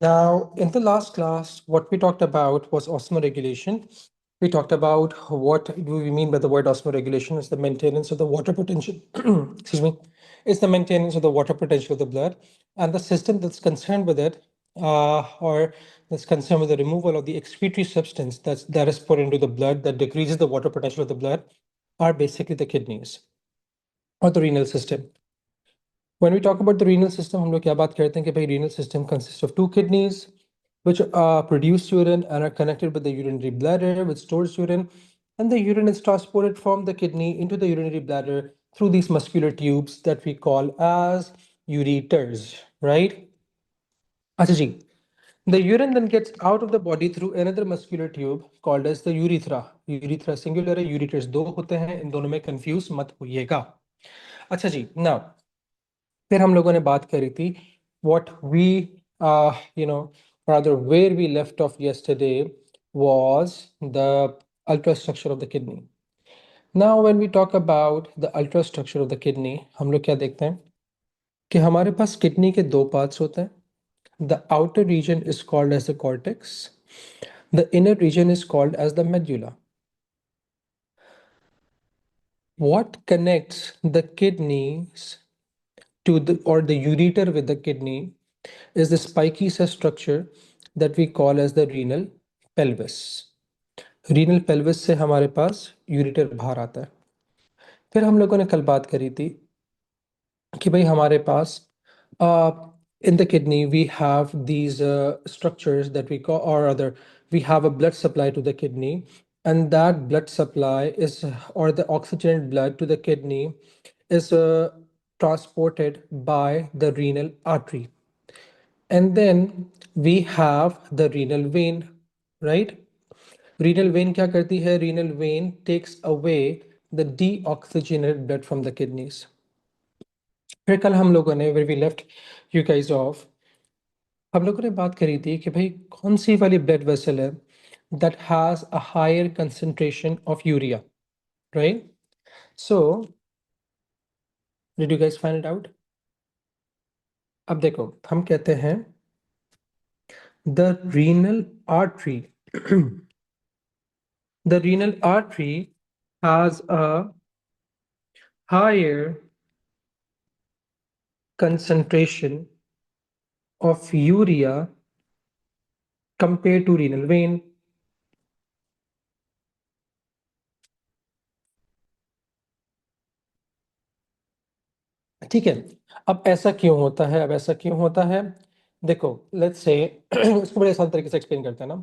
Now, in the last class, what we talked about was osmoregulation. We talked about what do we mean by the word osmoregulation is the maintenance of the water potential, excuse me, is the maintenance of the water potential of the blood, and the system that's concerned with it, or that's concerned with the removal of the excretory substance that is put into the blood that decreases the water potential of the blood, are basically the kidneys or the renal system. When we talk about the renal system, हम लोग क्या बात करते हैं कि भाई renal system consists of two kidneys, which produce urine and are connected with the urinary bladder, which stores urine, and the urine is transported from the kidney into the urinary bladder through these muscular tubes that we call as ureters, right? अच्छा जी. The urine then gets out of the body through another muscular tube called as the urethra. Urethra singular है, ureters दो होते हैं, इन दोनों में confuse मत होइएगा. अच्छा जी. Now, फिर हम लोगों ने बात करी थी what we you know rather where we left off yesterday was the ultrastructure of the kidney. Now when we talk about the ultrastructure of the kidney, हम लोग क्या देखते हैं कि हमारे पास किडनी के दो पार्ट्स होते हैं. The outer region is called as the cortex. The inner region is called as the medulla. What connects the kidneys to the or the ureter with the kidney is the spiky cell structure that we call as the renal pelvis. Renal pelvis से हमारे पास ureter बाहर आता है. फिर हम लोगों ने कल बात करी थी कि भाई हमारे पास in the kidney we have these structures that we call or other we have a blood supply to the kidney, and that blood supply is or the oxygenated blood to the kidney is transported by the renal artery. And then we have the renal vein, right? Renal vein क्या करती है? Renal vein takes away the deoxygenated blood from the kidneys. फिर कल हम लोगों ने where we left you guys off, हम लोगों ने बात करी थी कि भाई कौन सी वाली blood vessel है that has a higher concentration of urea, right? So did you guys find it out? अब देखो हम कहते हैं the renal artery the renal artery has a higher concentration of urea compared to renal vein. ठीक है. अब ऐसा क्यों होता है? अब ऐसा क्यों होता है? देखो, लेट्स से इसको बड़े आसान तरीके से एक्सप्लेन करते हैं ना.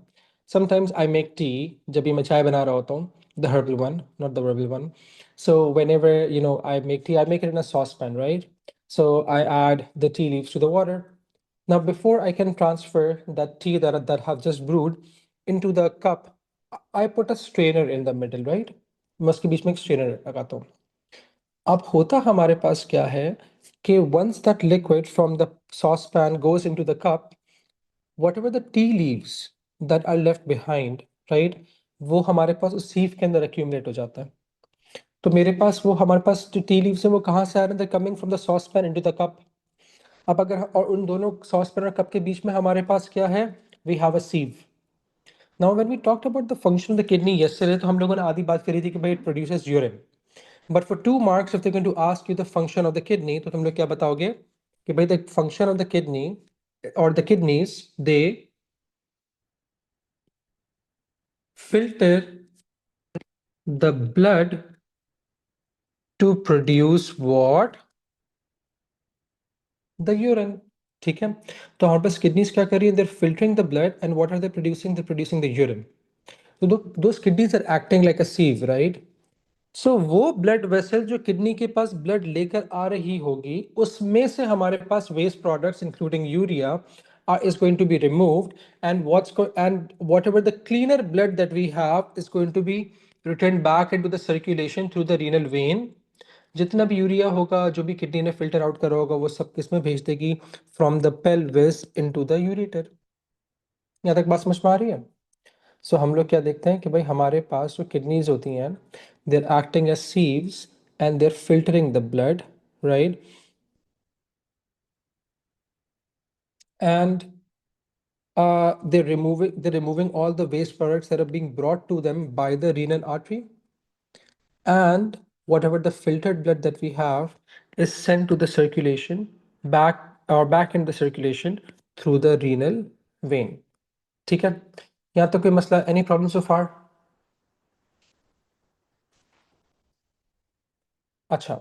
Sometimes I make tea. जब भी मैं चाय बना रहा होता हूँ, the herbal one, not the verbal one. So whenever I make tea, I make it in a sauce pan, right? So I add the tea leaves to the water. Now, before I can transfer that tea that have just brewed into the cup, I put a strainer in the middle, right? मैं उसके बीच में एक strainer लगाता हूँ. अब होता हमारे पास क्या है कि once that liquid from the saucepan goes into the cup, whatever the tea leaves that are left behind, right, वो हमारे पास उस sieve के अंदर accumulate हो जाता है. तो मेरे पास वो हमारे पास जो टी लीव्स है वो कहाँ से आ रहे हैं? They're coming from the saucepan into the cup. अब अगर और उन दोनों saucepan और cup के बीच में हमारे पास क्या है? We have a sieve. Now when we talked about the function of the kidney yesterday, तो हम लोगों ने आधी बात करी थी कि भाई it produces urine. But for 2 marks, if they're going to ask you the function of the kidney, तो तुम लोग क्या बताओगे कि भाई the function of the kidney or the kidneys, they filter the blood to produce what? The urine. ठीक है. तो हमारे पास kidneys क्या कर रही है? They're filtering the blood, and what are they producing? They're producing the urine. So those kidneys are acting like a sieve, right? सो वो blood vessel जो किडनी के पास ब्लड लेकर आ रही होगी, उसमें से हमारे पास waste products including urea is going to be removed, and whatever the cleaner blood that we have is going to be returned back into the circulation through the renal vein. जितना भी urea होगा, जो भी kidney ने filter out करा होगा, वो सब किसमें भेज देगी? From the pelvis into the ureter. यहाँ तक बात समझ में आ रही है? सो हम लोग क्या देखते हैं कि भाई हमारे पास जो किडनीज होती हैं, they are acting as sieves and they are filtering the blood, right? And they're removing all the waste products that are being brought to them by the renal artery, and whatever the filtered blood that we have is sent to the circulation back in the circulation through the renal vein. ठीक है, यहाँ तो कोई मसला, any problem so far? अच्छा,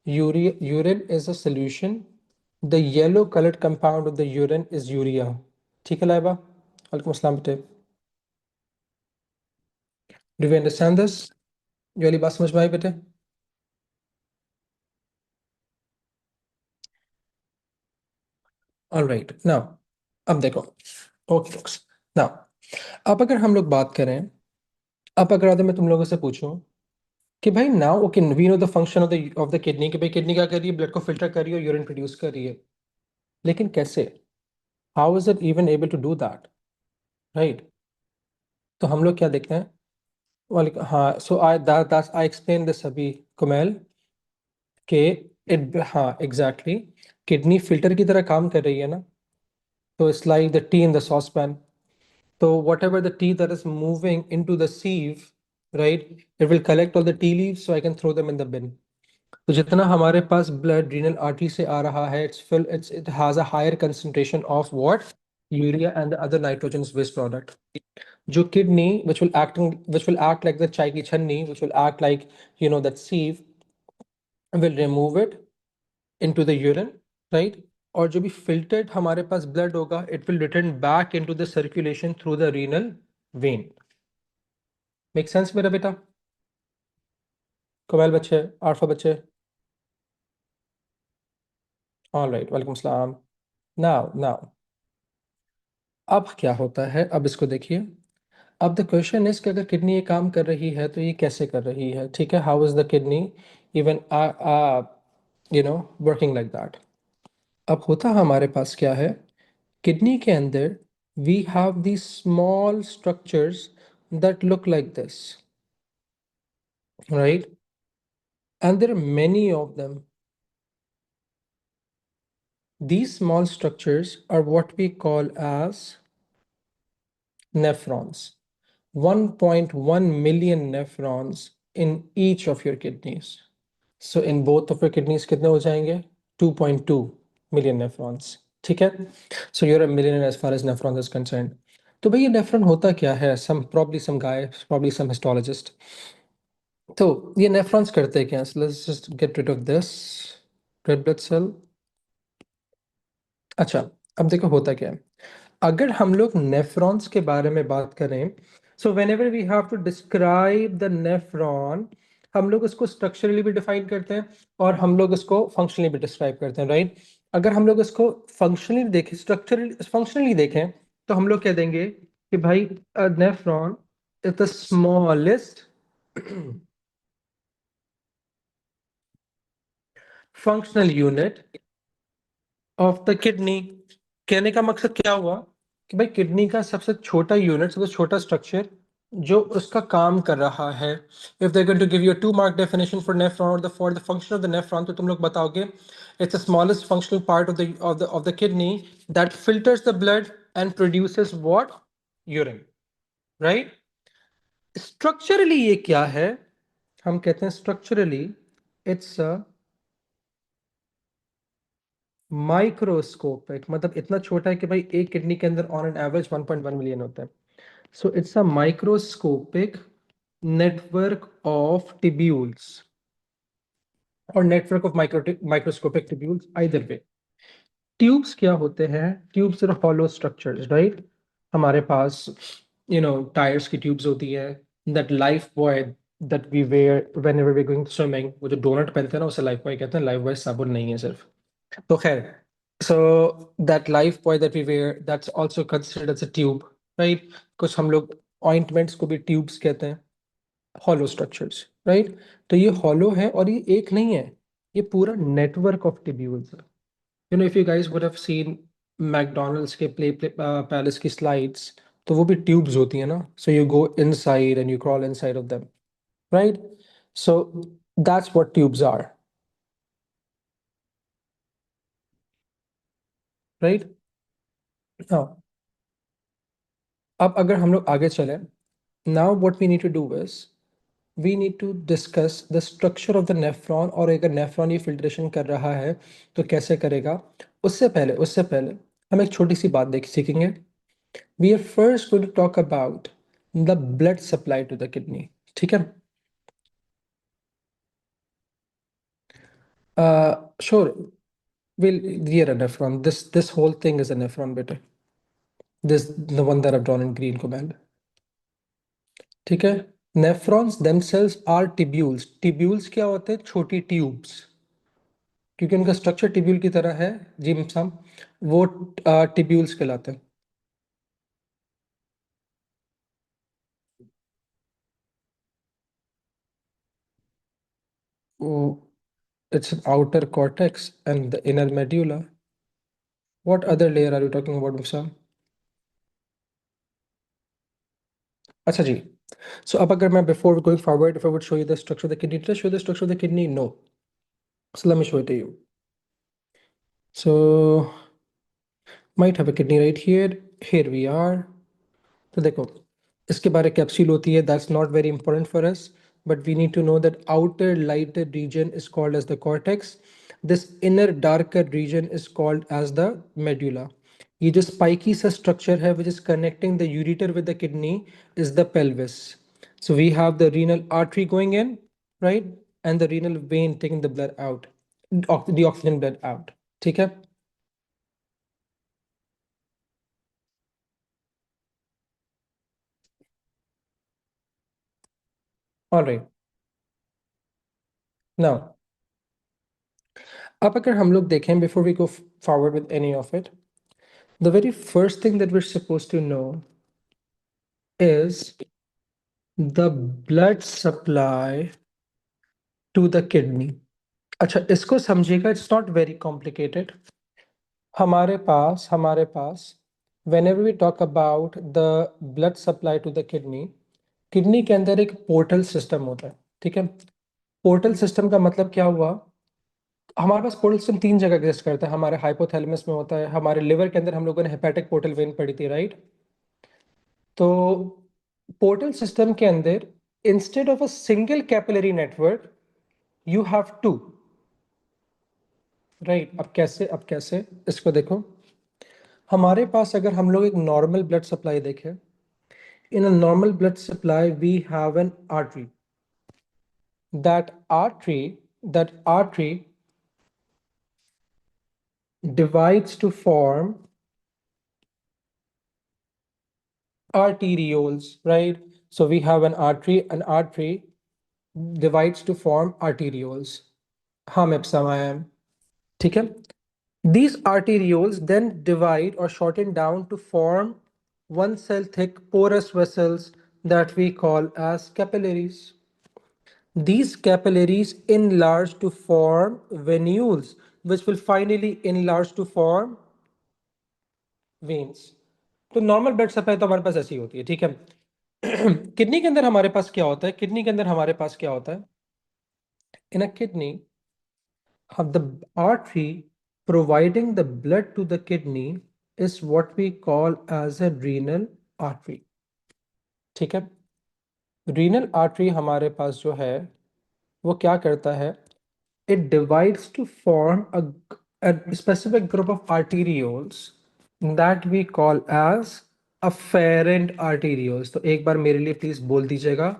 urine is a solution. The yellow colored compound of the urine is urea. ठीक है लाइबा, वालेकुम अस्सलाम बेटे. Do we understand this? ये वाली बात समझ में आई बेटे? All right, now अब देखो, ओके folks. Now अब अगर हम लोग बात करें, अब अगर मैं तुम लोगों से पूछूं कि भाई now okay we know the function of the kidney, कि भाई किडनी क्या कर रही है, ब्लड को फिल्टर कर रही है, यूरिन प्रोड्यूस कर रही है, लेकिन कैसे, how is it even able to do that, right? तो हम लोग क्या देखते हैं, हाँ, सो आई एक्सप्लेन दिस अभी कुमेल के इट, हाँ एग्जैक्टली, किडनी फिल्टर की तरह काम कर रही है ना, तो it's like the T in the saucepan. So whatever the tea that is moving into the sieve, right, it will collect all the tea leaves so I can throw them in the bin. तो जितना हमारे पास blood renal artery से आ रहा है, it has a higher concentration of what? Urea and the other nitrogenous waste product. जो kidney, which will act like the chai की छन्नी, which will act like, that sieve, will remove it into the urine, right? और जो भी filtered हमारे पास blood होगा, it will return back into the circulation through the renal vein. Make sense मेरा बेटा? कमाल बच्चे, आरफा बच्चे. ऑल राइट, वालेकुम सलाम. नाउ अब क्या होता है, अब इसको देखिए. अब द क्वेश्चन इज कि अगर किडनी ये काम कर रही है तो ये कैसे कर रही है, ठीक है? How is the kidney even working like that? अब होता हमारे पास क्या है, किडनी के अंदर we have the small structures that look like this, right? And there are many of them. These small structures are what we call as nephrons. 1.1 million nephrons in each of your kidneys. So in both of your kidneys कितने हो जाएंगे? 2.2 million nephrons. ठीक है? So you're a millionaire as far as nephrons is concerned. तो भाई ये nephron होता क्या है? Probably some guy, probably some histologist. तो ये नेफ्रॉन्स करते क्या? So let's just get rid of this red blood cell. अच्छा, अब देखो होता क्या है. अगर हम लोग नेफ्रॉन्स के बारे में बात करें, so whenever we have to describe the nephron, हम लोग उसको स्ट्रक्चरली भी डिफाइन करते हैं और हम लोग उसको फंक्शनली भी डिस्क्राइब करते हैं, राइट? अगर हम लोग उसको फंक्शनली देखें, स्ट्रक्चरली फंक्शनली देखें, तो हम लोग कह देंगे कि भाई nephron is the smallest functional unit of the kidney. कहने का मकसद क्या हुआ कि भाई किडनी का सबसे छोटा यूनिट, सबसे छोटा स्ट्रक्चर जो उसका काम कर रहा है. If they going to give you 2 mark definition for nephron और the for the function of the nephron, तो तुम लोग बताओगे it's the smallest functional part of the kidney that filters the blood and produces what? Urine, right? Structurally ये क्या है? हम कहते हैं स्ट्रक्चरली इट्स अ माइक्रोस्कोपिक, मतलब इतना छोटा है कि भाई एक किडनी के अंदर ऑन एन एवरेज 1.1 मिलियन होता है. So it's a microscopic network of tubules और network of microscopic tubules, either way. Tubes क्या होते हैं? Tubes are hollow structures, right? हमारे पास टायर्स की ट्यूब्स होती है. That life buoy that we wear whenever we going swimming, वो जो डोनट पहनते हैं ना, उसे लाइफ बॉय कहते हैं. लाइफ बॉय साबुन नहीं है सिर्फ. तो खैर, so that life buoy that we wear, that's also considered as a tube, right? कुछ हम लोग ointments को भी tubes कहते हैं, hollow structures, right? तो ये hollow है और ये एक नहीं है, ये पूरा network of tubules है. If you guys would have seen McDonald's के palace की slides, तो वो भी tubes होती है ना. So you go inside and you crawl inside of them, right? So that's what tubes are, right? हाँ, अब अगर हम लोग आगे चले, now what we need to do is we need to discuss the structure of the nephron, और अगर nephron ये फिल्ट्रेशन कर रहा है तो कैसे करेगा। उससे पहले हम एक छोटी सी बात देख सीखेंगे। We are first going to talk about the blood supply to the kidney. ठीक है। Sure, we'll near a nephron. This whole thing is a nephron beta. This the one that I've drawn in green command. ठीक है। Nephrons themselves are tubules. Tubules क्या होते हैं? छोटी tubes, क्योंकि उनका स्ट्रक्चर ट्यूब्यूल की तरह है। जिम सम वो ट्यूब्यूल्स कहलाते हैं। वो it's an outer cortex and the inner medulla. What other layer are you talking about, Sam? अच्छा जी। So अब अगर मैं before going forward, if I would show you the structure of the kidney, did I show the structure of the kidney? No. So let me show it to you. So might have a kidney right here. Here we are. तो देखो, इसके बारे capsule होती है, that's not very important for us, but we need to know that outer lighter region is called as the cortex, this inner darker region is called as the medulla. ये जो spiky सा structure है which is connecting the ureter with the kidney is the pelvis. So we have the renal artery going in, right, and the renal vein taking the blood out, the oxygen blood out. ठीक है। All right. Now अब अगर हम लोग देखें, before we go forward with any of it, the very first thing that we're supposed to know is the blood supply to the kidney. अच्छा, इसको समझिएगा, इट्स नॉट वेरी कॉम्प्लिकेटेड। हमारे पास whenever we talk about the blood supply to the kidney, kidney के अंदर एक portal system होता है। ठीक है। पोर्टल सिस्टम का मतलब क्या हुआ? हमारे पास पोर्टल सिस्टम तीन जगह एग्जिस्ट करता है। हमारे हाइपोथैलेमस में होता है, हमारे लिवर के अंदर हम लोगों ने हेपेटिक पोर्टल वेन पढ़ी थी, राइट। तो पोर्टल सिस्टम के अंदर instead of a single capillary network you have two, right. अब कैसे इसको देखो। हमारे पास अगर हम लोग एक नॉर्मल ब्लड सप्लाई देखें, in a normal blood supply we have an artery, that artery divides to form arterioles, right? So we have an artery divides to form arterioles. हम ipsum I am, ठीक है। These arterioles then divide or shorten down to form one cell thick porous vessels that we call as capillaries. These capillaries enlarge to form venules, which will finally enlarge to form veins. तो normal blood supply तो हमारे पास ऐसी होती है, ठीक है। Kidney के अंदर हमारे पास क्या होता है? किडनी के अंदर हमारे पास क्या होता है? इन अ kidney, the artery providing the blood to the kidney is what we call as a renal artery। ठीक है। renal artery हमारे पास जो है वो क्या करता है? it divides to form a specific group of arterioles that we call as afferent arterioles। तो एक बार मेरे लिए प्लीज बोल दीजिएगा।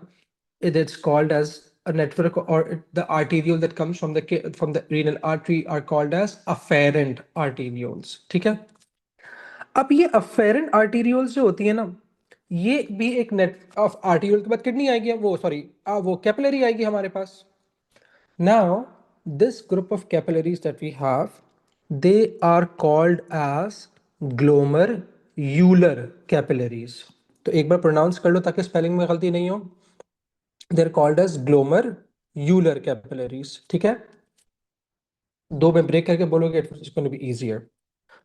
It's called as a network, or the arteriole that comes from the renal artery are called as afferent arterioles। ठीक है। अब ये afferent arterioles जो होती है ना, ये भी एक नेट ऑफ आर्टियोल के बाद किडनी आएगी, वो सॉरी वो कैपिलरी आएगी हमारे पास। Now, this group of capillaries that we have, they are called as glomerular capillaries। तो एक बार प्रोनाउंस कर लो ताकि स्पेलिंग में गलती नहीं हो। They are called as glomerular capillaries। ठीक है। दो में ब्रेक करके बोलोगे, it's going to be easier.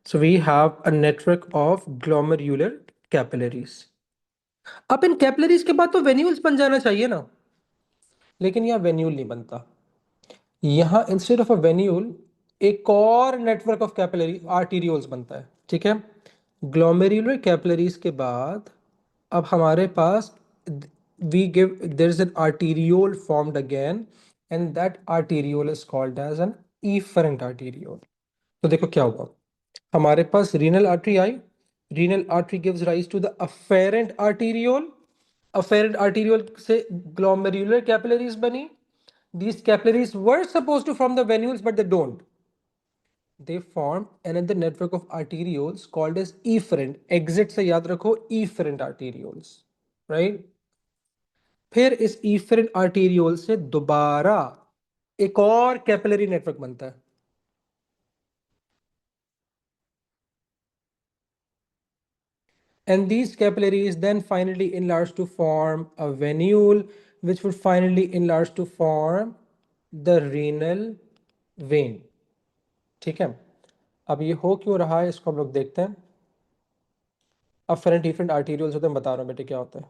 So we have a network of glomerular capillaries। अब इन कैपिलरीज के बाद तो वेन्यूल्स बन जाना चाहिए ना, लेकिन यह वेन्यूल नहीं बनता। यहां इंस्टेड ऑफ अ वेन्यूल एक और नेटवर्क ऑफ कैपिलरी आर्टीरियोल्स बनता है। ठीक है। ग्लोमेरुलर कैपिलरीज के बाद अब हमारे पास we give there is an arteriole formed again and that arteriole is called as an efferent arteriole. तो देखो क्या हुआ, हमारे पास रीनल आर्टरी आई, renal artery gives rise to the afferent arteriole, afferent arteriole से ग्लोमेरुलर कैपिलरीज बनी। These capillaries were supposed to form the venules, but they don't. They form another network of arterioles called as efferent. Exit से याद रखो efferent arterioles, right? फिर इस efferent arteriole से दोबारा एक और कैपिलरी नेटवर्क बनता है। And these capillaries then finally enlarge to form a venule, which would finally enlarge to form the renal vein। ठीक है, अब ये हो क्यों रहा है इसको हम लोग देखते हैं। अफरेंट डिफरेंट आर्टीरियल्स होते हैं, बता रहा हूँ बेटे क्या होता है,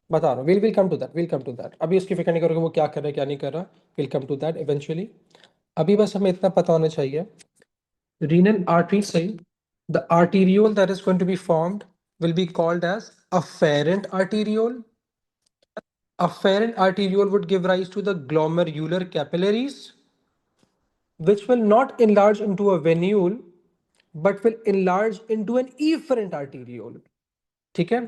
बता रहा हूँ। Will come to that, will come to that. अभी उसकी फिक्र नहीं करोगे वो क्या कर रहा है क्या नहीं कर रहा, will come to that eventually. अभी बस हमें इतना पता होना चाहिए, रीनल आर्टरी से the arteriole that is going to be formed will be called as afferent arteriole. Afferent arteriole would give rise to the glomerular capillaries, which will not enlarge into a venule, but will enlarge into an efferent arteriole। ठीक है,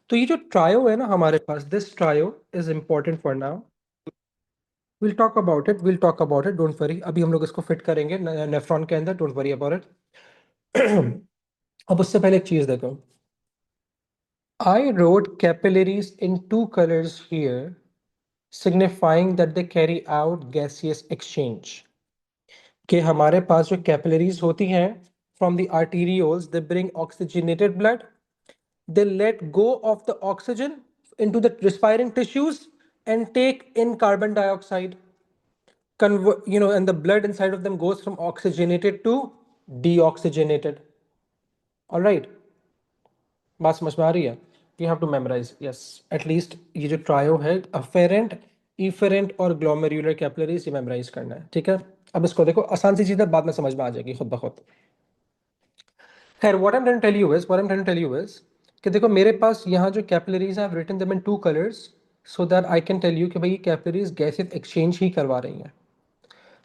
तो ये जो trio है ना हमारे पास, this trio is important for now, will talk about it, will talk about it, don't worry. अभी हम लोग इसको फिट करेंगे नेफ्रॉन के अंदर, डोंट वरी अबाउट इट। अब उससे पहले एक चीज देखो, I wrote capillaries in two colours here signifying that they carry out gaseous exchange। कि हमारे पास जो कैपिलरीज होती हैं from the arterioles, they bring oxygenated blood, they let go of the oxygen into the respiring tissues and take in carbon dioxide, and the blood inside of them goes from oxygenated to deoxygenated। all right, बात समझ में आ रही है, you have to memorize, yes, at least ये जो trio है afferent, efferent और glomerular capillaries ये मेमोराइज करना है। ठीक है, अब इसको देखो, आसान सी चीज़ है, बाद में समझ में आ जाएगी खुद ब खुद। खैर, what I am trying to tell you is, what I am trying to tell you is कि देखो मेरे पास यहाँ जो कैपिलरीज हैं, I have written them in two colours so that I can tell you कि भाई कैपिलरीज गैसेस एक्सचेंज ही करवा रही हैं।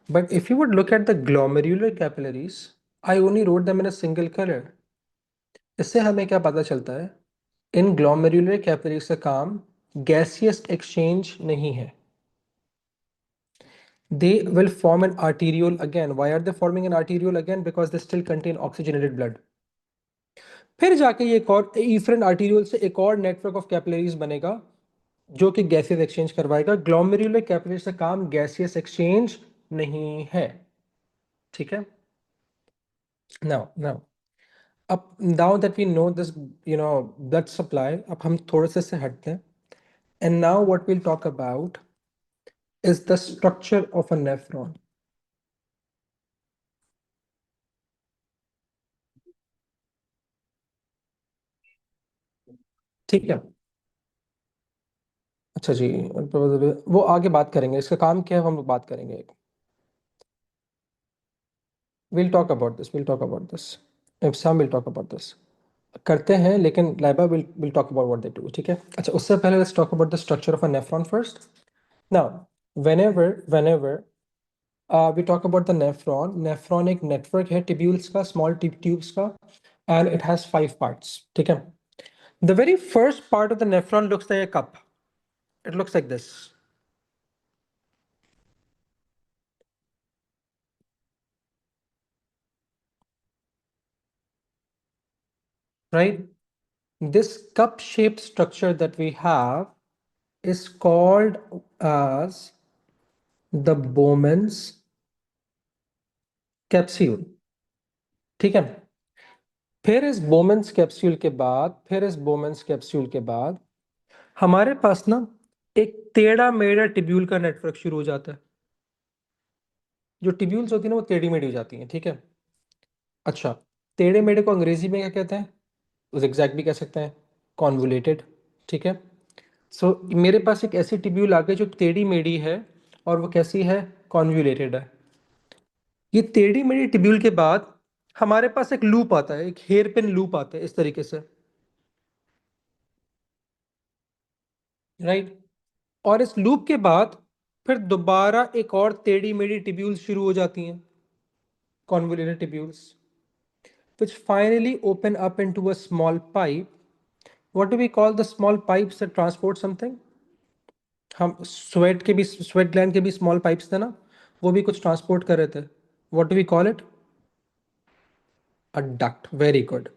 But if you would look at the glomerular capillaries, I only wrote them in a single colour. इससे हमें क्या पता चलता है, इन ग्लोमेरुलर कैपिलरीज का काम गैसियस एक्सचेंज नहीं है। They will form an arteriole again. Why are they forming an arteriole again? Because they still contain oxygenated blood। फिर जाके ये एक और इफरेंट आर्टीरियोल से एक और नेटवर्क ऑफ कैपिलरीज बनेगा जो कि गैसियस एक्सचेंज करवाएगा। ग्लोमेरुलर कैपिलरीज का काम गैसियस एक्सचेंज नहीं है। ठीक है, नाउ अब now that we know this blood supply, अब हम थोड़े से हटते हैं। And now what will talk about is the structure of a nephron. ठीक है, अच्छा जी, वो आगे बात करेंगे, इसका काम क्या है हम लोग बात करेंगे। Will talk about this, will talk about this, if some will talk about this, करते हैं, लेकिन Laiba will talk about what they do. ठीक है, अच्छा उससे पहले let's talk about the structure of a nephron first. Now whenever we talk about the nephron, nephron एक network है ट्यूब्यूल्स का, स्मॉल ट्यूब्स का, एंड इट हैज 5 पार्ट्स। ठीक है, the very first part of the nephron looks like a cup, it looks like this, right? This cup-shaped structure that we have is called as the Bowman's capsule। ठीक है, फिर इस बोमेंस capsule के बाद हमारे पास ना एक टेढ़ा मेढ़ा टिब्यूल का नेटवर्क शुरू हो जाता है। जो टिब्यूल्स होती है ना वो टेढ़ी मेढ़ी हो जाती हैं। ठीक है, अच्छा, टेढ़े मेढ़े को अंग्रेजी में क्या कहते हैं, जिगजैग भी कह सकते हैं, कॉन्वोलेटेड। ठीक है, सो मेरे पास एक ऐसी टिब्यूल आ गई जो टेढ़ी मेढ़ी है और वो कैसी है, कॉन्वोलेटेड है। ये टेढ़ी मेढ़ी टिब्यूल के बाद हमारे पास एक लूप आता है, एक हेयर पिन लूप आता है इस तरीके से, राइट। और इस लूप के बाद फिर दोबारा एक और टेढ़ी मेढ़ी ट्यूब्यूल शुरू हो जाती हैं, convoluted tubules, which finally open up into a small pipe. What do we call the small pipes that transport something? हम स्वेट ग्लैंड के भी स्मॉल पाइप्स थे ना, वो भी कुछ ट्रांसपोर्ट कर रहे थे. What do we call it? A duct. Very good,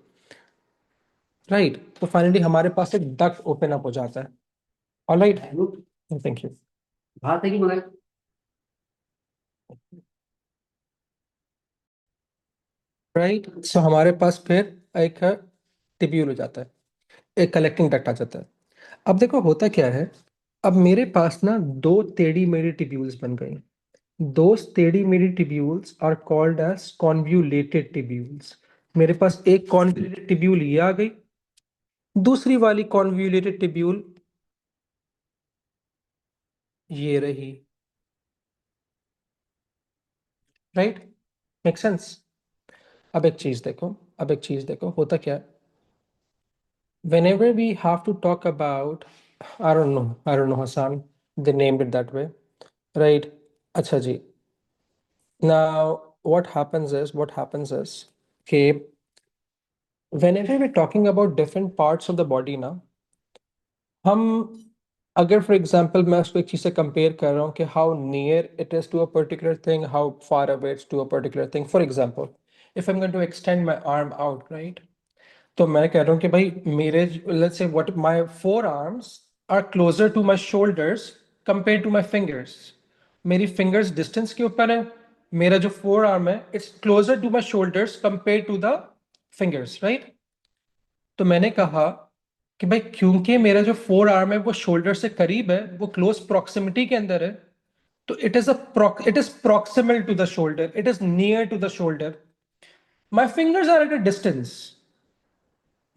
right. तो फाइनली हमारे पास एक डक्ट ओपन अप हो जाता है. Alright, thank you. बात है कि मगर राइट. सो हमारे पास फिर एक टिब्यूल हो जाता है, एक कलेक्टिंग डक्ट आ जाता है. अब देखो होता क्या है, अब मेरे पास ना दो टेढ़ी मेढ़ी टिब्यूल्स बन गई. Those टेढ़ी मेढ़ी tubules are called as convoluted tubules. मेरे पास एक convoluted tubule ये आ गई, दूसरी वाली convoluted tubule ये रही. Right, make sense. अब एक चीज देखो होता क्या है. Whenever we have to talk about, I don't know Hassan, they named it that way, right? अच्छा जी. Now what happens is okay, whenever we're talking about different parts of the body ना, हम अगर फॉर एग्जांपल मैं उसको एक चीज से compare कर रहा हूँ कि how near it is to a particular thing, how far away it's to a particular thing. For example, if I am going to extend my arm out, right, तो मैं कह रहा हूँ कि भाई मेरे, let's say what my forearms are closer to my shoulders compare to my fingers. मेरी fingers distance के ऊपर है, मेरा जो फोर आर्म है it's closer to my shoulders compare to the fingers, right. तो मैंने कहा कि भाई क्योंकि मेरा जो फोर आर्म है वो शोल्डर से करीब है, वो क्लोज प्रॉक्सिमिटी के अंदर है, तो it is proximal to the shoulder, it is near to the shoulder. My fingers are at a distance,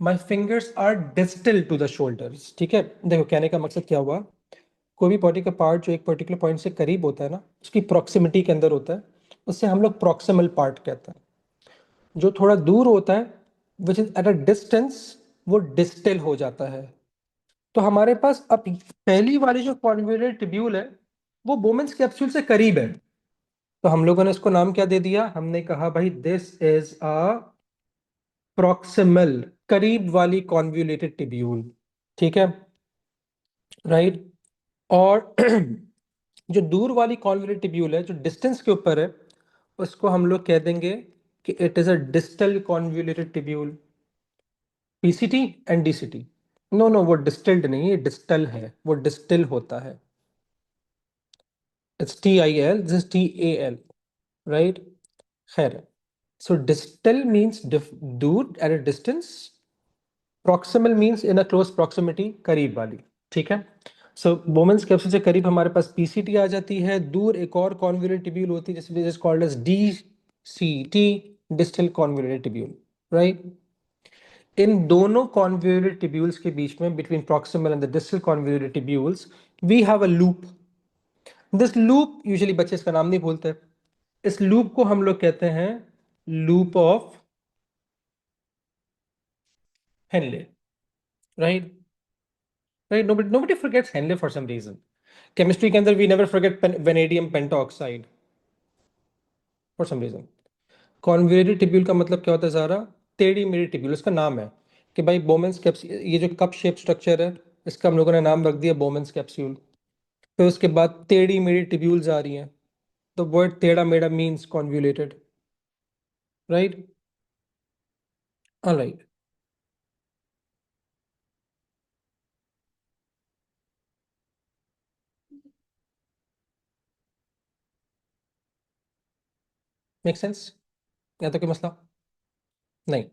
my fingers are distal to the shoulders. ठीक है, देखो कहने का मकसद क्या हुआ, कोई भी बॉडी का पार्ट जो एक पर्टिकुलर पॉइंट से करीब होता है ना, उसकी प्रॉक्सिमिटी के अंदर होता है, उससे हम लोग प्रॉक्सिमल पार्ट कहते हैं. जो थोड़ा दूर होता है, which is eight a distance, वो डिस्टल हो जाता है. तो हमारे पास अब पहली वाली जो कॉन्वोल्यूटेड ट्यूब्यूल है वो बोमेन्स कैप्सूल से करीब है, तो हम लोगों ने इसको नाम क्या दे दिया, हमने कहा भाई दिस इज अ प्रॉक्सिमल, करीब वाली कॉन्वोल्यूटेड ट्यूब्यूल. ठीक है, राइट. और जो दूर वाली कॉन्वोल्यूटेड ट्यूब्यूल है, जो डिस्टेंस के ऊपर है, उसको हम लोग कह देंगे कि it is a distal convoluted tubule. PCT and DCT. No no, वो डिस्टिल्ड नहीं है, डिस्टल है, वो डिस्टिल होता है. It's TIL, this is TAL, right? खैर, so distal means दूर, at a distance. Proximal means in a close proximity, करीब वाली. ठीक है. So Bowman's capsule से करीब हमारे पास PCT आ जाती है, दूर एक और convoluted tubule होती है जिस called as DCT, distal convoluted tubule, right? इन दोनों convoluted tubules के बीच में, between proximal and the distal convoluted tubules, we have a loop. This loop, usually बच्चे इसका नाम नहीं भूलते, इस लूप को हम लोग कहते हैं loop of Henle. Right, right. Nobody forgets Henle for some reason. Chemistry के अंदर we never forget vanadium pentoxide for some reason. Convoluted tubule का मतलब क्या होता है ज़ारा? टेढ़ी मेढ़ी टिब्यूल, इसका नाम है कि भाई बोमेंस कैप्सूल, ये जो कप शेप स्ट्रक्चर है, इसका हम लोगों ने नाम रख दिया बोमेंस कैप्सूल. फिर उसके बाद टेढ़ी मेढ़ी टिब्यूल्स आ रही हैं, तो वर्ड टेढ़ा मेढ़ा means convoluted, right. Alright, make sense? या तो कोई मसला नहीं.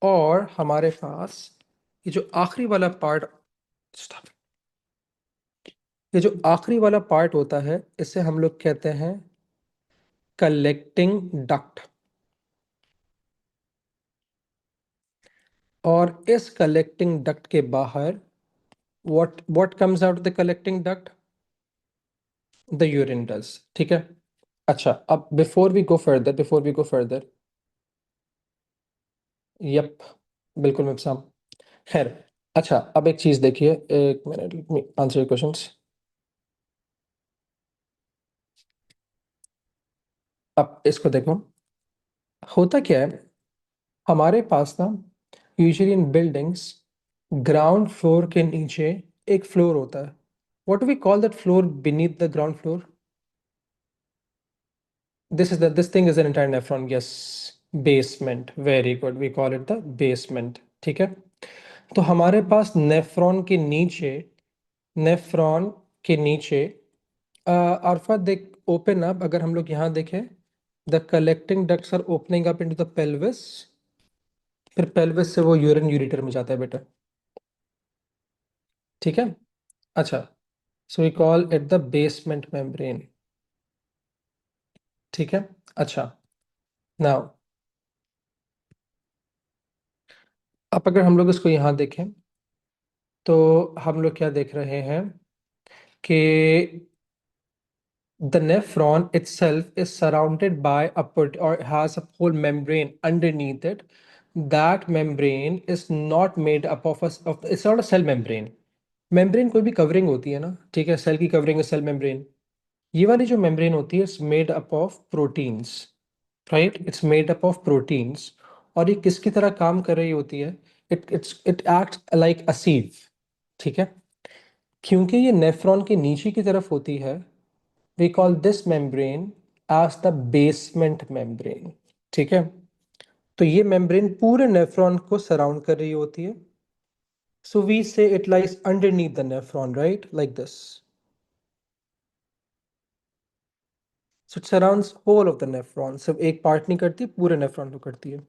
और हमारे पास ये जो आखिरी वाला पार्ट, ये जो आखिरी वाला पार्ट होता है, इसे हम लोग कहते हैं कलेक्टिंग डक्ट. और इस कलेक्टिंग डक्ट के बाहर what comes out the collecting duct? The urine does. ठीक है. अच्छा, अब before we go further, yup, बिल्कुल मिप्साम। खैर, अच्छा अब एक चीज देखिए, एक minute, let me answer your questions. अब इसको देखो, होता क्या है हमारे पास ना, usually in buildings ground floor के नीचे एक फ्लोर होता है। What do we call that floor beneath the ground floor? This thing is an entire nephron, yes. Basement, very good, we call it the basement, ठीक है। तो हमारे पास nephron के नीचे अल्फा देख, ओपन अप, अगर हम लोग यहाँ देखें, the collecting ducts are opening up into the pelvis, फिर पेल्विस से वो यूरिन यूरिटर में जाता है बेटा, ठीक है। अच्छा, so we call it the basement membrane, ठीक है। अच्छा, नाउ अब अगर हम लोग इसको यहाँ देखें, तो हम लोग क्या देख रहे हैं कि the nephron itself is surrounded by or has a whole membrane underneath it. That membrane is not made up of it's not a cell membrane. Membrane कोई भी कवरिंग होती है ना, ठीक है, सेल की कवरिंग है सेल मेम्ब्रेन। ये वाली जो मेम्ब्रेन होती है it's made up of proteins, right, it's made up of proteins. और ये किसकी तरह काम कर रही होती है? इट एक्ट्स लाइक अ सीव, ठीक है। क्योंकि ये नेफ्रॉन के नीचे की तरफ होती है, we call this membrane as the basement membrane, ठीक है। तो ये मेम्ब्रेन पूरे नेफ्रॉन को सराउंड कर रही होती है, so we say it lies underneath the nephron, right, like this. So it surrounds whole of the nephron, सिर्फ एक पार्ट नहीं करती, पूरे नेफ्रॉन को करती है।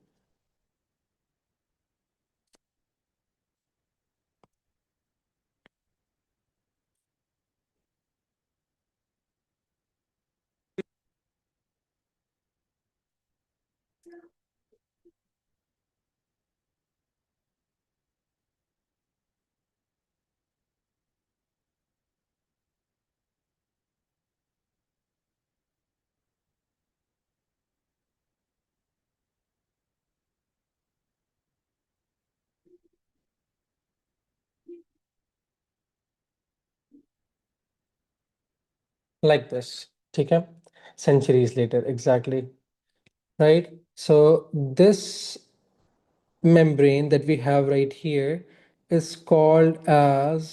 Like this, ठीक है, centuries later, exactly, right? So this membrane that we have right here is called as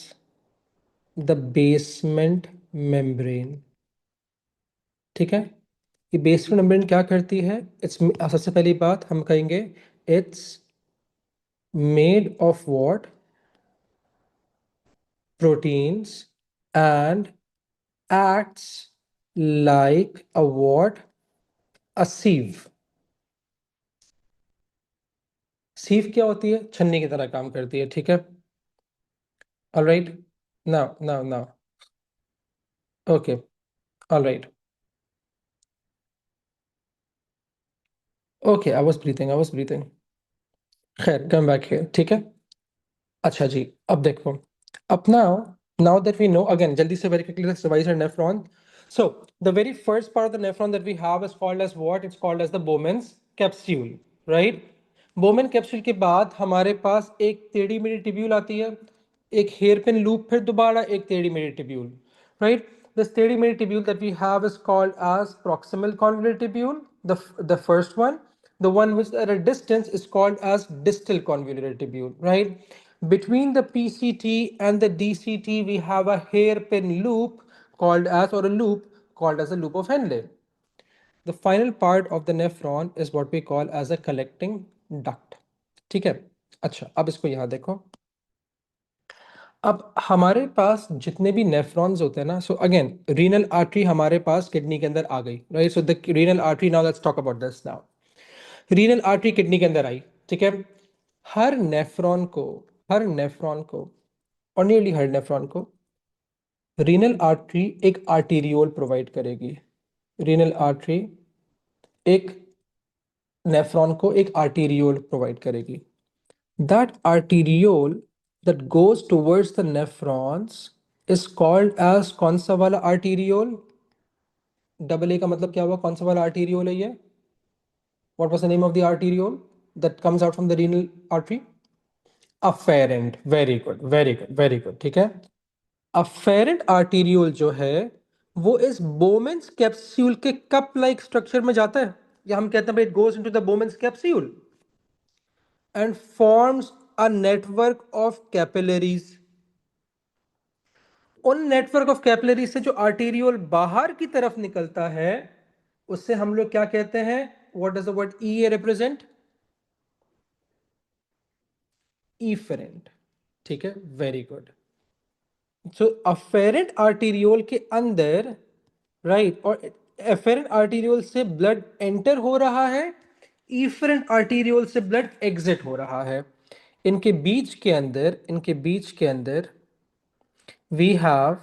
the basement membrane, ठीक है। ये बेसमेंट मेम्ब्रेन क्या करती है? इट्स, सबसे पहली बात हम कहेंगे, it's made of what? Proteins, and acts like a what? A sieve. sieve क्या होती है? छन्नी की तरह काम करती है, ठीक है। all right, now okay, all right, okay, I was breathing. खैर, कम बैक हियर, ठीक है। अच्छा जी, अब देखो, अब now that we know, again जल्दी से very quickly let's revise our nephron. So the very first part of the nephron that we have is called as what? It's called as the Bowman's capsule, right? Bowman capsule के बाद हमारे पास एक टेढ़ी मेढ़ी tubule आती है, एक hair pin loop, फिर दोबारा एक टेढ़ी मेढ़ी ट्यूब्यूल, right? This टेढ़ी मेढ़ी tubule that we have is called as proximal convoluted tubule, the first one. The one which at a distance is called as distal convoluted tubule, right? Between the PCT and the DCT, we have a hairpin loop called as, or a loop called as a loop of Henle. The final part of the nephron is what we call as a collecting duct, ठीक है। अच्छा, अब इसको यहाँ देखो, अब हमारे पास जितने भी नेफ्रॉन्स होते हैं ना, सो अगेन रीनल आर्टरी हमारे पास किडनी के अंदर आ गई, right. So the renal artery, now let's talk about this now. Renal artery kidney के अंदर आई, ठीक है। हर नेफ्रॉन को हर नेफ्रॉन को और नियरली हर नेफ्रॉन को रीनल आर्टरी एक आर्टीरियोल प्रोवाइड करेगी। रीनल आर्टरी एक नेफ्रॉन को एक आर्टीरियोल प्रोवाइड करेगी। That arteriole that goes towards the nephrons is called as कौन सा वाला आर्टीरियोल? डबल ए का मतलब क्या हुआ? कौन सा वाला आर्टीरियोल है ये? What was the name of the arteriole? that comes out from the renal artery? Afferent. Very good, very good, very good. ठीक है. अफेरेंट आर्टीरियोल जो है वो इस बोमेंस कैप्सूल के कप लाइक स्ट्रक्चर में जाता है, या हम कहते हैं भाई it goes into the Bowman's capsule and forms a network of capillaries. उन नेटवर्क ऑफ कैपिलरीज से जो आर्टीरियोल बाहर की तरफ निकलता है उससे हम लोग क्या कहते हैं? What does the word E represent? Efferent. ठीक है, very good. So afferent arteriole के अंदर, राइट, और एफेरेंट आर्टीरियोल से ब्लड एंटर हो रहा है, इफेरेंट आर्टीरियोल से ब्लड एग्जिट हो रहा है. इनके बीच के अंदर we have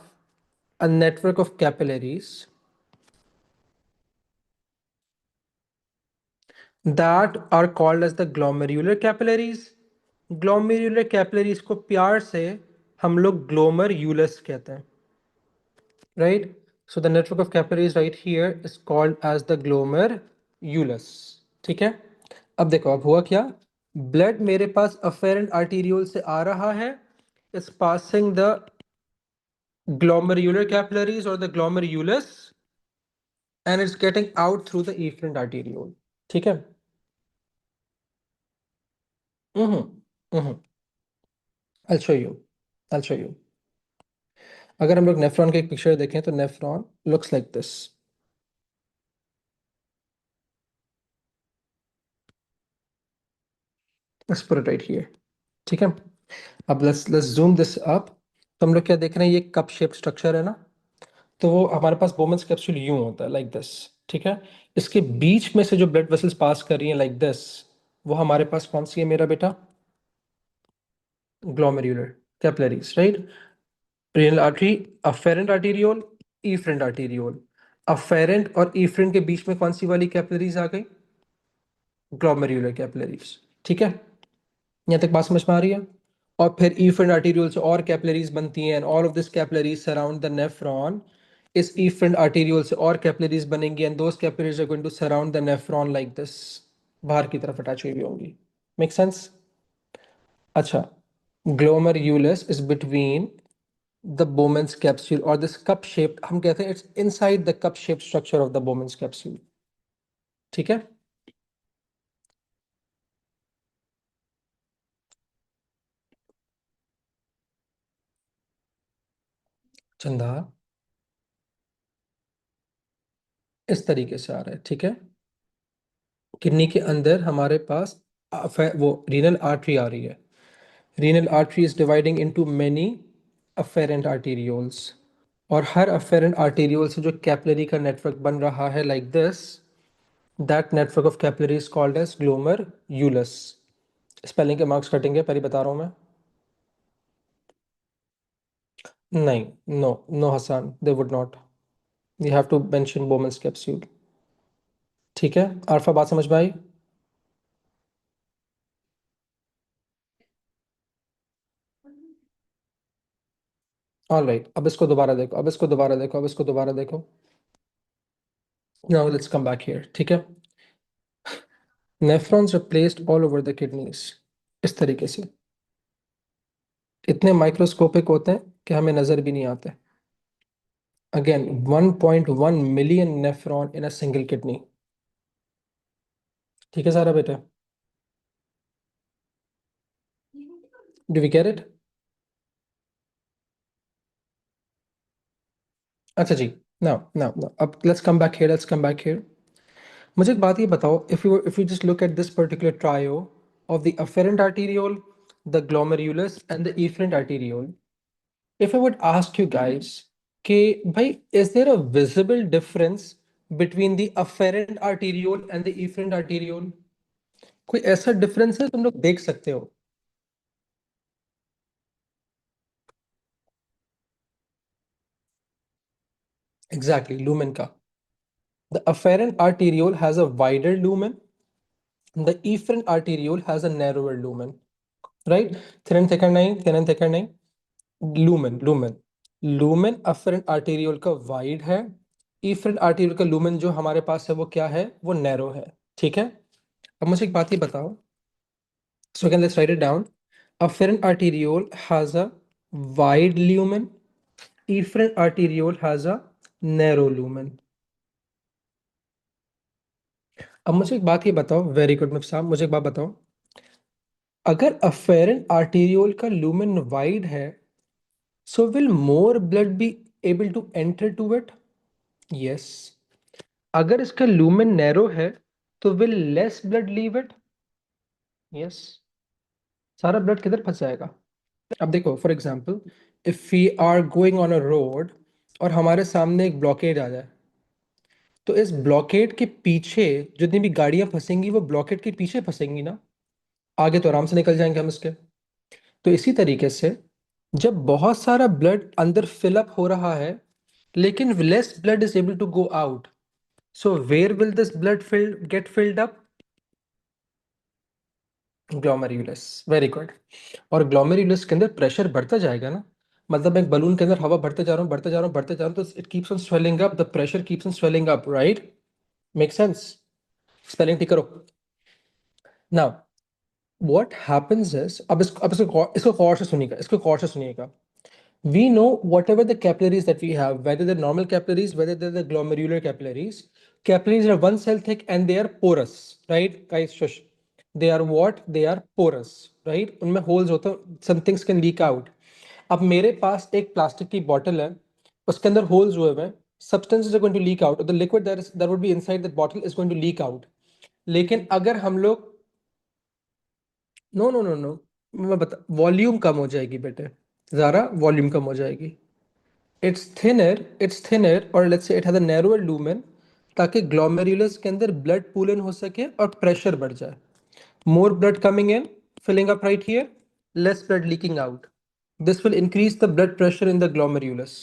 a network of capillaries that are called as the glomerular capillaries. Glomerular capillaries को प्यार से हम लोग ग्लोमरुलस कहते हैं, right? So the network of capillaries right here is called as the glomerulus. ठीक है. अब देखो अब हुआ क्या. ब्लड मेरे पास अफेरेंट आर्टीरियोल से आ रहा है, is passing the glomerular capillaries or the glomerulus and it's getting out through the efferent arteriole. ठीक है. हम्म. I'll show you. I'll show you. अगर हम लोग नेफ्रॉन की एक पिक्चर देखें तो nephron looks like this. Let's put it right here. ठीक है. अब let's zoom this up. तो हम लोग क्या देख रहे हैं, ये कप शेप स्ट्रक्चर है ना. तो वो हमारे पास बोमेंस कैप्सूल यूं होता है लाइक दिस. ठीक है. इसके बीच में से जो ब्लड वेसल्स पास कर रही हैं लाइक दिस, वो हमारे पास कौन सी है मेरा बेटा? Glomerular capillaries, right. Renal artery, afferent arteriole, efferent arteriole. Afferent और इफरेंट के बीच में कौन सी वाली कैपिलरीज आ गई? Glomerular capillaries. ठीक है. यहाँ तक बात समझ में आ रही है? और फिर इफरेंट आर्टीरियोल से और कैपिलरीज बनती हैं, all of this capillaries surround the nephron. इस इफरेंट आर्टीरियोल से और कैपिलरीज बनेंगी and those capillaries are going to surround the nephron like this. बाहर की तरफ अटैच हुई होंगी. Make sense? अच्छा. Glomerulus is between the Bowman's capsule और दिस कप शेप, हम कहते हैं it's inside the cup shape structure of the Bowman's capsule. ठीक है. चंदा इस तरीके से आ रहा है. ठीक है. किडनी के अंदर हमारे पास वो रीनल आर्टरी आ रही है. Renal artery is dividing into many afferent arterioles, और हर अफेरेंट आर्टीरियोल से जो कैपिलरी का नेटवर्क बन रहा है like this, that network of capillary is called as glomerulus. Spelling के मार्क्स कटेंगे, पहले बता रहा हूं मैं. नहीं, no no Hasan, they would not. You have to mention Bowman's capsule. ठीक है. अल्फा बात समझ में आई? All right. अब इसको दोबारा देखो, अब इसको दोबारा देखो, अब इसको दोबारा देखो. Now let's come back here. ठीक है. Nephrons are placed all over the kidneys इस तरीके से. इतने माइक्रोस्कोपिक होते हैं कि हमें नजर भी नहीं आते. Again 1.1 million nephron in a single kidney. ठीक है सारा बेटा. Do we get it? अच्छा जी. नाउ नाउ नाउ अब let's come back here, let's come back here. मुझे एक बात ये बताओ, if you just look at this particular trio of the afferent arteriole, the glomerulus and the efferent arteriole, if I would ask you guys कि भाई is there a visible difference between the afferent arteriole and the efferent arteriole? कोई ऐसा difference है तुम लोग देख सकते हो? एग्जैक्टली, लूमेन का. The afferent arteriole has a wider lumen, the efferent arteriole has a narrower lumen, right? Thin and thicker नहीं, thin and thicker नहीं. Lumen lumen lumen afferent arteriole का वाइड है. इफरेंट आर्टेरियोल का lumen जो हमारे पास है वो क्या है? वो नैरो है. ठीक है. अब मुझे एक बात ये बताओ, So again, let's write it down. Afferent arteriole has a wide lumen. Efferent arteriole has a narrow lumen. अब मुझे एक बात ये बताओ, वेरी गुड साहब, मुझे एक बात बताओ, अगर अफेरेंट आर्टेरियोल का लूमेन वाइड है, so will more blood be able to enter to it? Yes. अगर इसका लूमेन नैरो है, तो will less blood leave it? Yes. सारा ब्लड किधर फंस जाएगा? अब देखो, for example, if we are going on a road और हमारे सामने एक ब्लॉकेड आ जाए, तो इस ब्लॉकेड के पीछे जितनी भी गाड़ियां फंसेंगी वो ब्लॉकेड के पीछे फंसेंगी ना, आगे तो आराम से निकल जाएंगे हम इसके। तो इसी तरीके से जब बहुत सारा ब्लड अंदर फिलअप हो रहा है लेकिन less blood is able to go out, so where will this blood fill get filled up? Glomerulus. Very good. और ग्लोमेरुलस के अंदर प्रेशर बढ़ता जाएगा ना, मतलब मैं एक बलून के अंदर हवा भरते जा रहा हूँ, भरते जा रहा हूँ, भरते जा रहा हूँ, तो it keeps on swelling up, the pressure keeps on swelling up, right? Make sense? Spelling ठीक करो। नाउ व्हाट हैपेंस इज, अब इसको गौर से सुनिएगा, इसको गौर से सुनिएगा। We know whatever the capillaries that we have, whether they're normal capillaries, whether they're the glomerular capillaries, capillaries are one cell thick and they are porous, right? Guys, shush. They are what? They are porous, right? उनमें holes होते हैं, some things can leak out. अब मेरे पास एक plastic की bottle है, उसके अंदर होल्स हुए हुए हैं, substances are going to leak out, the liquid that would be inside that bottle is going to leak out. लेकिन अगर हम लोग, नो नो नो नो, मैं बता, वॉल्यूम कम हो जाएगी बेटे, ज़रा वॉल्यूम कम हो जाएगी। It's thinner or let's say it has a narrower lumen, ताकि ग्लोमेरुलस के अंदर ब्लड पूल इन हो सके और प्रेशर बढ़ जाए। More blood coming in, filling up right here, less blood leaking out, this will increase the blood pressure in the glomerulus.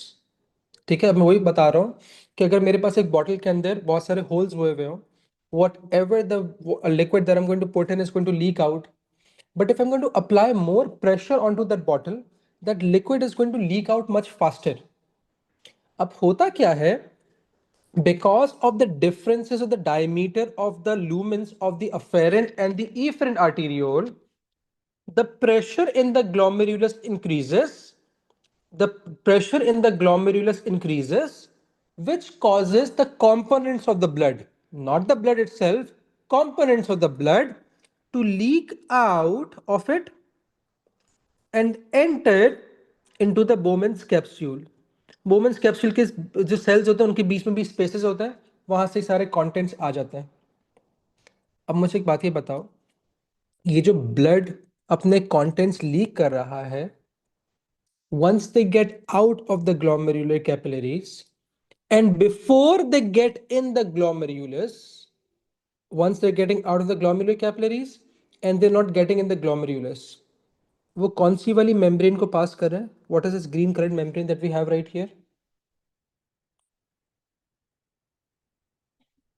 ठीक है, अब मैं वही बता रहा हूँ कि अगर मेरे पास एक बॉटल के अंदर बहुत सारे होल्स हुए हुए हो, whatever the liquid that I'm going to put in is going to leak out. But if I'm going to apply more pressure onto that bottle, that liquid is going to leak out much faster. अब होता क्या है, because of the differences of the diameter of the lumens of the afferent and the efferent arteriole, the pressure in the glomerulus increases. The pressure in the glomerulus increases, which causes the components of the blood, not the blood itself, components of the blood to leak out of it and enter into the Bowman's capsule. Bowman's capsule के जो sales होते हैं उनके बीच में भी spaces होते हैं, वहां से सारे कंटेंट्स आ जाते हैं। अब मुझे एक बात ये बताओ, ये जो ब्लड अपने कंटेंट्स लीक कर रहा है, once they get out of the glomerular capillaries and before they get in the glomerulus, once they're getting out of the glomerular capillaries and they're not getting in the glomerulus, वो कौन सी वाली membrane को पास कर रहे हैं? What is this green colour membrane that we have right here?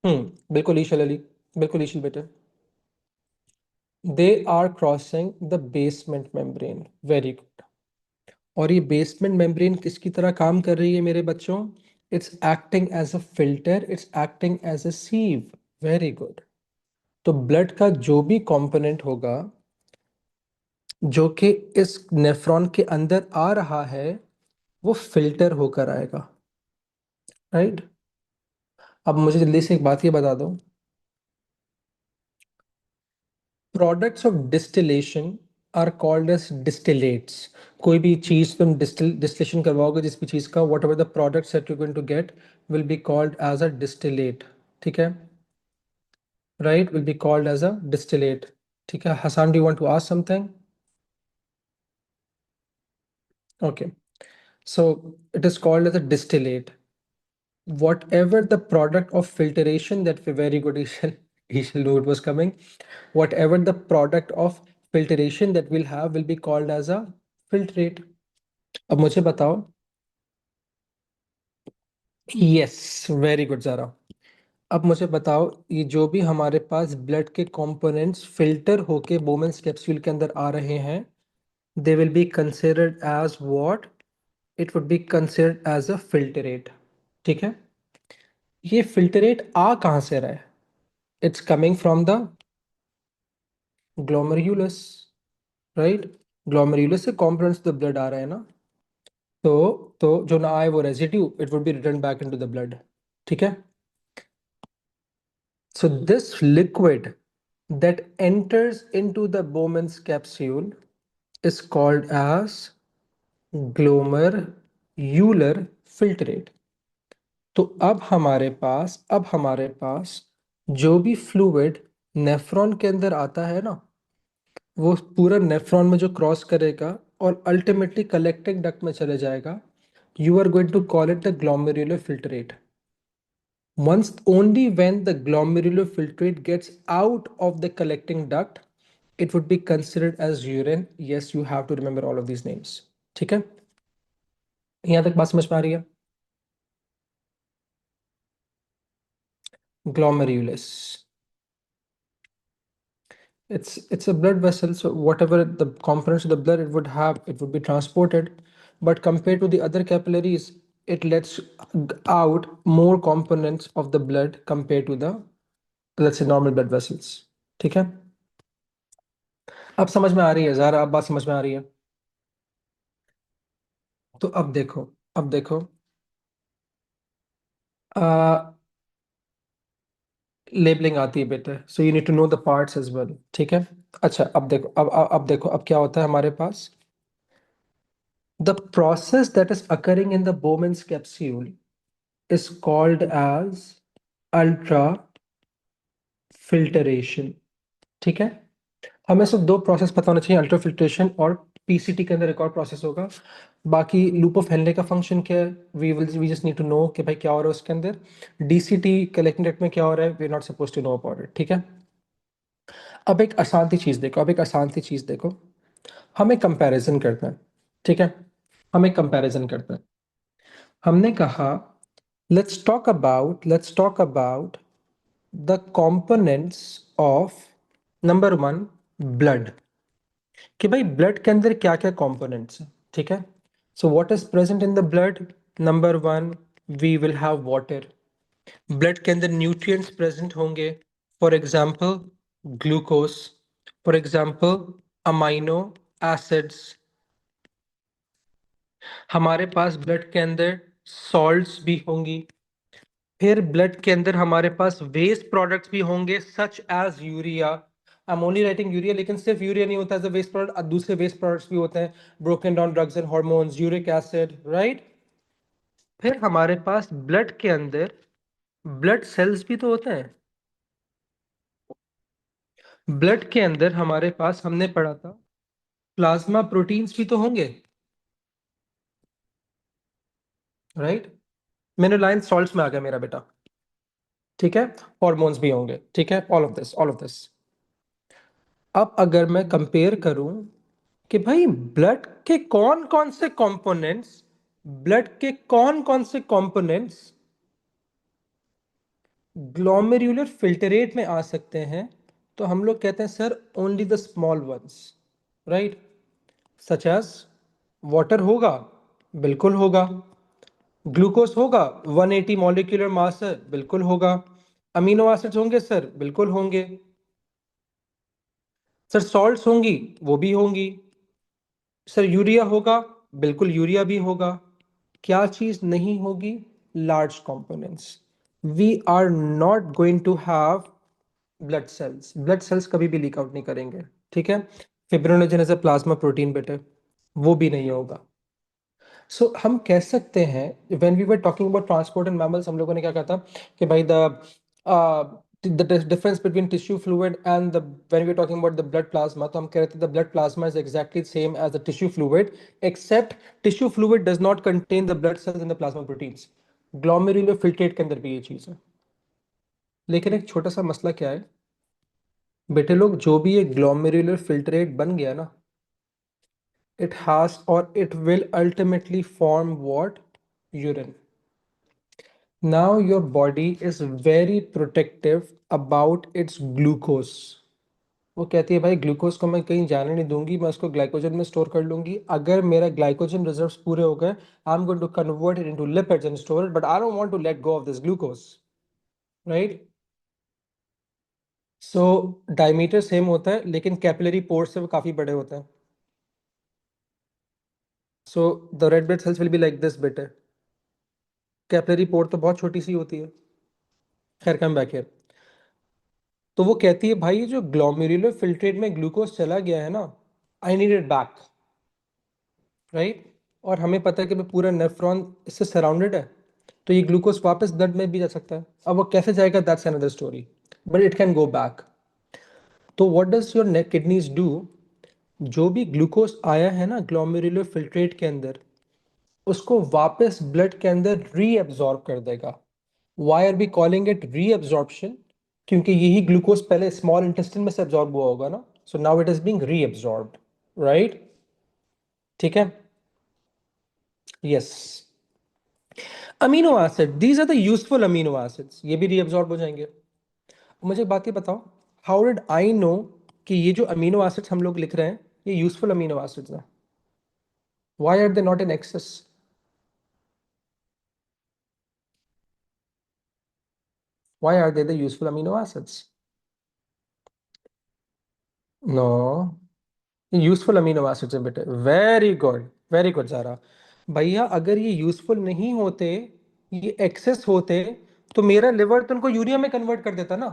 बिल्कुल ईशल अली, बिल्कुल ईशल बेटे, they are crossing the basement membrane. Very good. और ये बेसमेंट मेम्ब्रेन किसकी तरह काम कर रही है मेरे बच्चों? It's acting as a filter, it's acting as a sieve. Very good. तो ब्लड का जो भी कंपोनेंट होगा जो कि इस नेफ्रॉन के अंदर आ रहा है, वो फिल्टर होकर आएगा, राइट? अब मुझे जल्दी से एक बात ये बता दो, products of distillation are called as distillates. कोई भी चीज तुम डिस्टिलेशन करवाओगे, जिस भी चीज का, whatever the products that you going to get will be called as a distillate. ठीक है, right, will be called as a distillate. ठीक है, Hasan, do you want to ask something? Okay, so it is called as a distillate. Whatever the product of filtration that we, very good, you know it was coming. Whatever the product of filtration that we'll have will be called as a filtrate. अब मुझे बताओ, yes, very good Zaara. अब मुझे बताओ, ये जो भी हमारे पास ब्लड के कंपोनेंट्स फिल्टर होके बोमेंस कैप्सूल के अंदर आ रहे हैं, they will be considered as what? It would be considered as a filtrate. ठीक है, ये फिल्टरेट आ कहाँ से रहा है? It's coming from the, glomerulus, right. Glomerulus से कॉम्पोनेंट्स द ब्लड आ रहे हैं ना, तो जो ना आए वो residue, it would be return back into the blood, ठीक है। So this liquid that enters into the Bowman's capsule is called as glomerular filtrate। तो अब हमारे पास जो भी फ्लूइड नेफ्रॉन के अंदर आता है ना, वो पूरा नेफ्रॉन में जो क्रॉस करेगा और अल्टीमेटली कलेक्टिंग डक्ट में चले जाएगा, you are going to call it the glomerular filtrate. Once only when the glomerular filtrate gets out of the collecting duct, it would be considered as urine. Yes, you have to remember all of these names. ठीक है, यहां तक बात समझ में आ रही है? Glomerulus. It's a blood vessel, so whatever the components of the blood it would have, it would be transported. But compared to the other capillaries, it lets out more components of the blood compared to the, let's say, normal blood vessels. ठीक है, अब समझ में आ रही है ज़ारा? अब बात समझ में आ रही है? तो अब देखो लेबलिंग आती है बेटा, so you need to know the parts as well, ठीक है। अच्छा, अब देखो अब क्या होता है हमारे पास। The process that is occurring in the Bowman's capsule is called as ultrafiltration, ठीक है। हमें सिर्फ दो प्रोसेस पता होना चाहिए, अल्ट्रा फिल्ट्रेशन और पीसीटी के अंदर एक और प्रोसेस होगा। बाकी लूप ऑफ हेनले का फंक्शन क्या है, we just need to know कि भाई क्या हो रहा है उसके अंदर। डीसीटी कलेक्टिंग रेट में क्या हो रहा है, we are not suppose to know about it, ठीक है। अब एक आसान सी चीज देखो, हम एक कंपैरिजन करते हैं, ठीक है। हम एक कंपैरिजन करते हैं। हमने कहा let's talk about the components of number one, blood. कि भाई ब्लड के अंदर क्या क्या कंपोनेंट्स हैं, ठीक है। So what is present in the blood? Number one, we will have water. Blood के अंदर न्यूट्रिएंट्स प्रेजेंट होंगे, for example glucose, for example amino acids. हमारे पास ब्लड के अंदर सॉल्ट्स भी होंगी। फिर ब्लड के अंदर हमारे पास वेस्ट प्रोडक्ट्स भी होंगे, such as urea. I am only writing urea, लेकिन सिर्फ यूरिया नहीं होता एज अ वेस्ट प्रोडक्ट, दूसरे वेस्ट प्रोडक्ट्स भी होते हैं, broken down drugs and hormones, uric acid, right. फिर हमारे पास ब्लड के अंदर ब्लड सेल्स भी तो होते हैं। ब्लड के अंदर हमारे पास, हमने पढ़ा था, प्लाज्मा प्रोटीन्स भी तो होंगे, राइट। मैंने लाइन सॉल्ट्स में आ गया मेरा बेटा, ठीक है। हॉर्मोन्स भी होंगे, ठीक है। All of this. अब अगर मैं कंपेयर करूं कि भाई ब्लड के कौन कौन से कंपोनेंट्स ग्लोमेरुलर फिल्टरेट में आ सकते हैं, तो हम लोग कहते हैं sir only the small ones, right. Such as water होगा, बिल्कुल होगा। ग्लूकोज होगा, 180 मॉलिक्यूलर मास है, बिल्कुल होगा। अमीनो एसिड्स होंगे सर, बिल्कुल होंगे। सर सॉल्ट्स होंगी, वो भी होंगी। सर यूरिया होगा, बिल्कुल यूरिया भी होगा। क्या चीज नहीं होगी? Large components. We are not going to have blood cells कभी भी लीक आउट नहीं करेंगे, ठीक है। Fibrinogen as a plasma protein बेटे, वो भी नहीं होगा। सो हम कह सकते हैं when we were talking about transport in mammals, हम लोगों ने क्या कहा था कि भाई the difference between tissue fluid and the, when we are talking about the blood plasma, तो हम कह रहे थे the blood plasma is exactly same as the tissue fluid, except tissue fluid does not contain the blood cells in the plasma proteins. Glomerular filtrate के अंदर भी ये चीज है। लेकिन एक छोटा सा मसला क्या है बेटे लोग, जो भी ये ग्लोमेरुलर फिल्ट्रेट बन गया ना, it has or it will ultimately form what? Urine. Now your body is very protective about its glucose. वो कहती है भाई ग्लूकोज को मैं कहीं जाने नहीं दूंगी, मैं उसको ग्लाइकोजन में स्टोर कर लूंगी। अगर मेरा ग्लाइकोजन रिजर्व्स पूरे हो गए, I am going to convert it into lipids and store it, but I don't want to let go of this glucose, right. So diameter same होता है लेकिन कैपिलरी पोर्स से वो काफी बड़े होते हैं. So the red blood cells will be like this बेटे. कैपिलरी पोर्ट तो बहुत छोटी सी होती है. खैर, कम बैक हियर. तो वो कहती है भाई जो ग्लोमेरुलर फिल्ट्रेट में ग्लूकोज चला गया है ना, I need it back. Right. और हमें पता है कि पूरा नेफ्रॉन इससे सराउंडेड है, तो ये ग्लूकोज वापस ब्लड में भी जा सकता है. अब वो कैसे जाएगा, that's another story, but it can go back. तो what does your kidneys do? जो भी ग्लूकोज आया है ना ग्लोमेरुलर फिल्ट्रेट के अंदर, उसको वापस ब्लड के अंदर रीअब्सॉर्ब कर देगा. Why are we calling it reabsorption? क्योंकि यही ग्लूकोज पहले स्मॉल इंटेस्टिन में से अब्सॉर्ब हुआ होगा ना, so now it is being reabsorbed. Right. ठीक है. Yes. Amino acid, these are the useful amino acids, ये भी रीअब्सॉर्ब हो जाएंगे. मुझे एक बात ये बताओ, हाउ डिड आई नो कि ये जो अमीनो एसिड्स हम लोग लिख रहे हैं ये यूजफुल अमीनो एसिड्स हैं? Why are they not in excess? Why are they the useful amino acids? No, useful amino acids हैं बेटे. वेरी गुड, वेरी गुड सारा. भैया अगर ये यूजफुल नहीं होते, ये एक्सेस होते, तो मेरा लिवर तो उनको यूरिया में कन्वर्ट कर देता ना.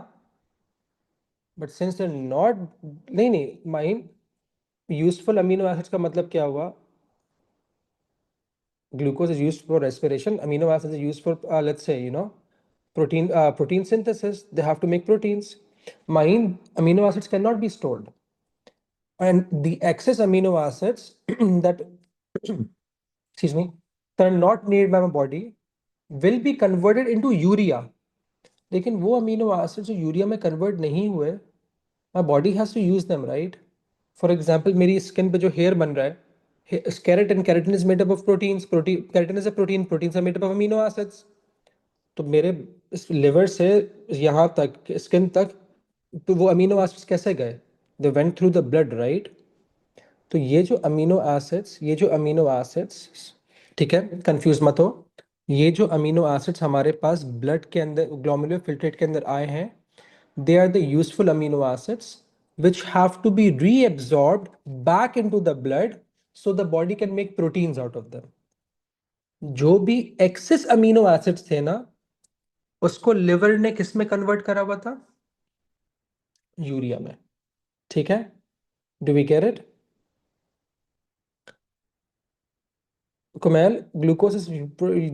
बट सिंस दे नॉट, नहीं नहीं माइंड, यूजफुल अमीनो एसिड्स का मतलब क्या हुआ? Glucose is used for respiration. Amino acids are used for, let's say, protein synthesis. They have to make proteins. Mine amino acids cannot be stored, and the excess amino acids that, excuse me, that are not needed by my body will be converted into urea. लेकिन वो amino acid जो urea में convert नहीं हुए, my body has to use them, right? For example मेरी skin पे जो hair बन रहा है, keratin is made up of proteins, protein keratin is a protein, proteins are made up of amino acids. तो मेरे इस लिवर से यहाँ तक स्किन तक, तो वो अमीनो एसिड्स कैसे गए? They went through the blood, right? तो ये जो अमीनो एसिड्स, ठीक है, कंफ्यूज मत हो. ये जो अमीनो एसिड्स हमारे पास ब्लड के अंदर ग्लोमेरुलर फिल्ट्रेट के अंदर आए हैं, they are the useful amino acids which have to be reabsorbed back into the blood so the body can make proteins out of them. जो भी एक्सेस अमीनो एसिड्स थे ना, उसको लिवर ने किस में कन्वर्ट करा हुआ था? यूरिया में. ठीक है. Do we get it? Kumail, glucose is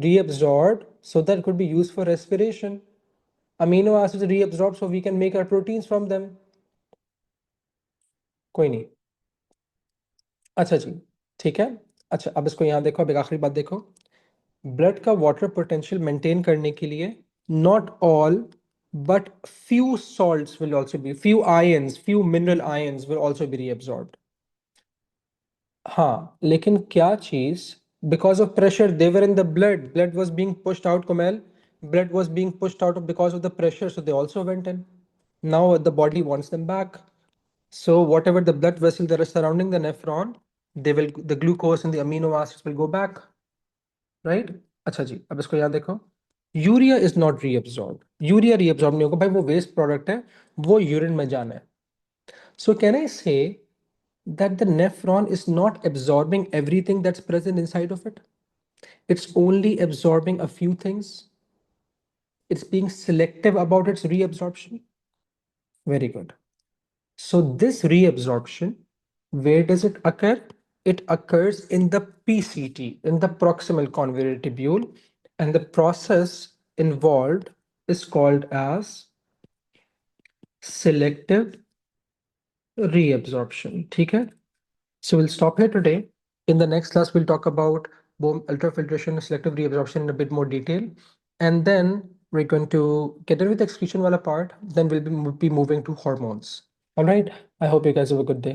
reabsorbed so that it could be used for respiration. Amino acids reabsorbed so we can make our proteins from them. कोई नहीं. अच्छा जी. ठीक है. अच्छा, अब इसको यहां देखो, अब एक आखिरी बात देखो. ब्लड का वाटर पोटेंशियल मेंटेन करने के लिए not all but few salts will also be, few ions, few mineral ions will also be reabsorbed. हाँ, लेकिन क्या चीज? Because of pressure they were in the blood, blood was being pushed out, कोमेल. blood was being pushed out because of the pressure, so they also went in. Now the body wants them back. So whatever the blood vessels that are surrounding the nephron, the glucose and the amino acids will go back. Right. अच्छा जी, अब इसको याद देखो. Urea is not reabsorb. Urea reabsorb नहीं होगा भाई, वो waste product है, वो यूरिन में जाना है. So can I say that the nephron is not absorbing everything that's present inside of it? It's only absorbing a few things. It's being selective about its reabsorption. Very good. So this reabsorption, where does it occur? It occurs in the PCT, in the proximal convoluted tubule, and the process involved is called as selective reabsorption. ठीक है? So we'll stop here today. In the next class, we'll talk about bone ultrafiltration and selective reabsorption in a bit more detail. And then we're going to get in with the excretion wala part. Then we'll be moving to hormones. All right. I hope you guys have a good day.